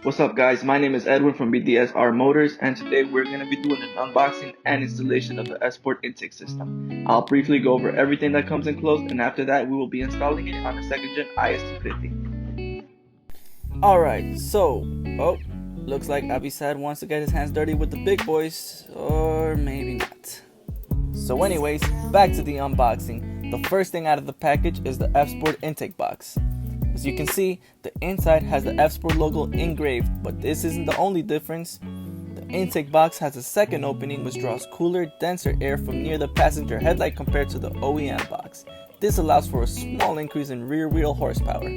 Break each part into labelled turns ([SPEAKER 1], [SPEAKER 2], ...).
[SPEAKER 1] What's up guys, my name is Edwin from BDSR Motors and today we're going to be doing an unboxing and installation of the S-Port intake system. I'll briefly go over everything that comes enclosed and after that we will be installing it on the 2nd gen IS250.
[SPEAKER 2] Alright, so, looks like Abisad wants to get his hands dirty with the big boys, or maybe not. So anyways, back to the unboxing. The first thing out of the package is the F-Sport intake box. As you can see, the inside has the F-Sport logo engraved, but this isn't the only difference. The intake box has a second opening which draws cooler, denser air from near the passenger headlight compared to the OEM box. This allows for a small increase in rear wheel horsepower.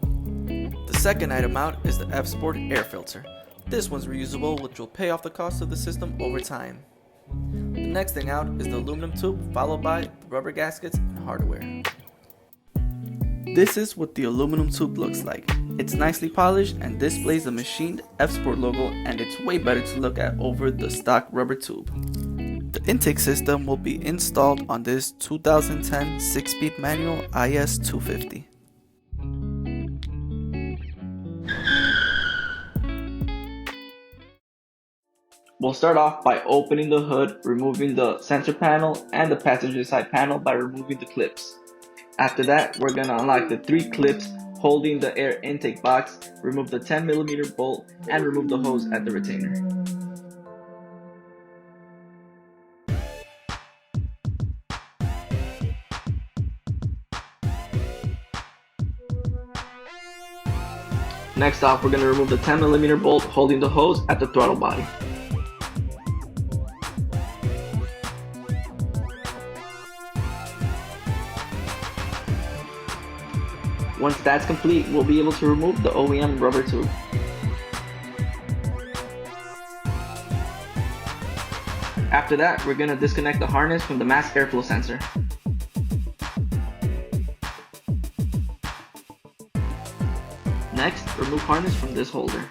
[SPEAKER 2] The second item out is the F-Sport air filter. This one's reusable, which will pay off the cost of the system over time. The next thing out is the aluminum tube, followed by the rubber gaskets and hardware. This is what the aluminum tube looks like. It's nicely polished and displays the machined F-Sport logo, and it's way better to look at over the stock rubber tube. The intake system will be installed on this 2010 6-speed manual IS250.
[SPEAKER 1] We'll start off by opening the hood, removing the center panel and the passenger side panel by removing the clips. After that, we're going to unlock the 3 clips holding the air intake box, remove the 10mm bolt, and remove the hose at the retainer. Next off, we're going to remove the 10mm bolt holding the hose at the throttle body. Once that's complete, we'll be able to remove the OEM rubber tube. After that, we're going to disconnect the harness from the mass airflow sensor. Next, remove harness from this holder.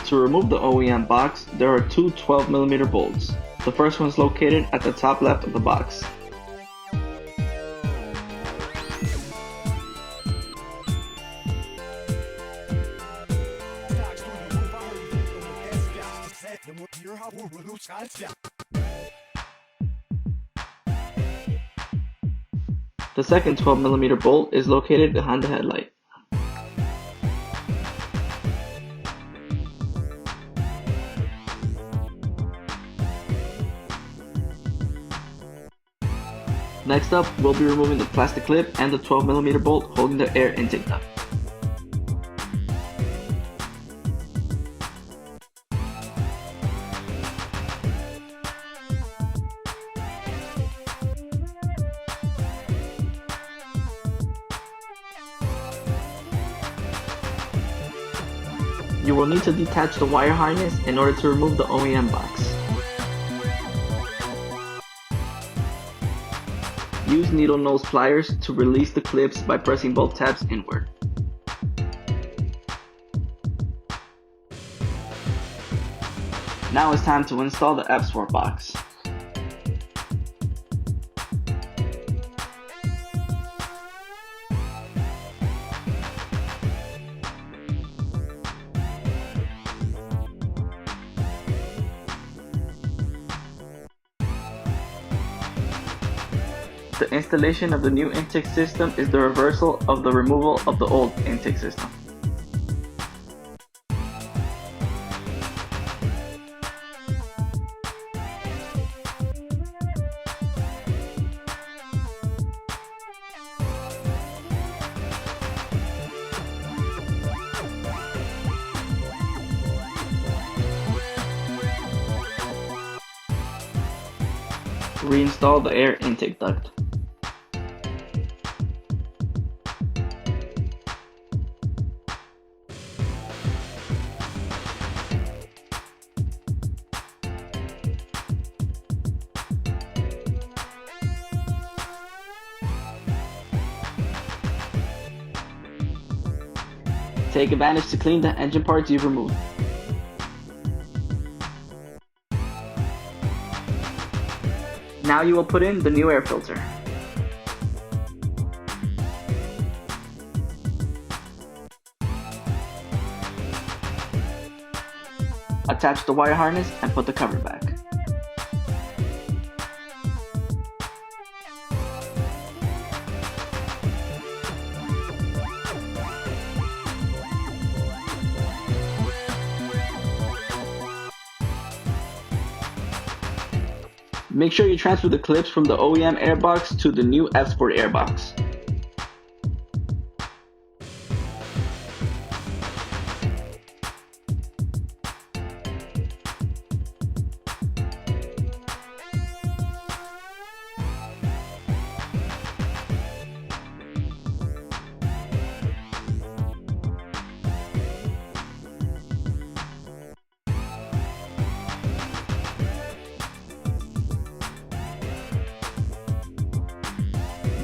[SPEAKER 1] To remove the OEM box, there are 2 12mm bolts. The first one is located at the top left of the box. The second 12mm bolt is located behind the headlight. Next up, we'll be removing the plastic clip and the 12mm bolt holding the air intake duct. You will need to detach the wire harness in order to remove the OEM box. Use needle nose pliers to release the clips by pressing both tabs inward. Now it's time to install the F-Sport box. The installation of the new intake system is the reversal of the removal of the old intake system. Reinstall the air intake duct. Take advantage to clean the engine parts you've removed. Now you will put in the new air filter. Attach the wire harness and put the cover back. Make sure you transfer the clips from the OEM airbox to the new F-Sport airbox.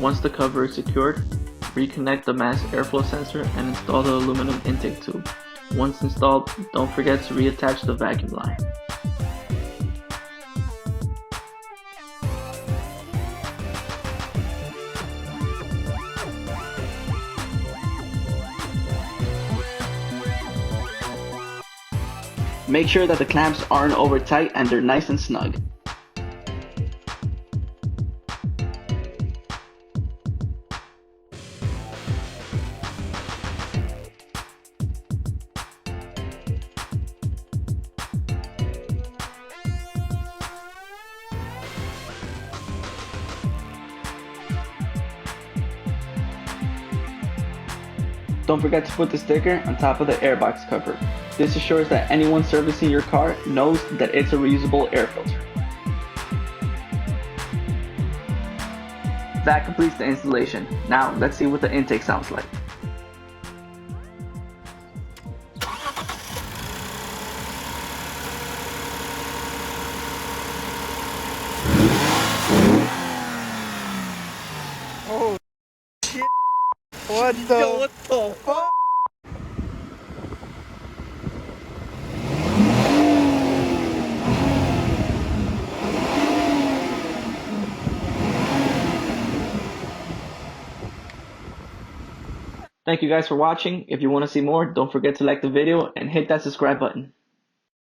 [SPEAKER 1] Once the cover is secured, reconnect the mass airflow sensor and install the aluminum intake tube. Once installed, don't forget to reattach the vacuum line. Make sure that the clamps aren't over tight and they're nice and snug. Don't forget to put the sticker on top of the airbox cover. This assures that anyone servicing your car knows that it's a reusable air filter. That completes the installation. Now let's see what the intake sounds like.
[SPEAKER 2] Oh shit. What the fuck?
[SPEAKER 1] Thank you guys for watching. If you want to see more, don't forget to like the video and hit that subscribe button.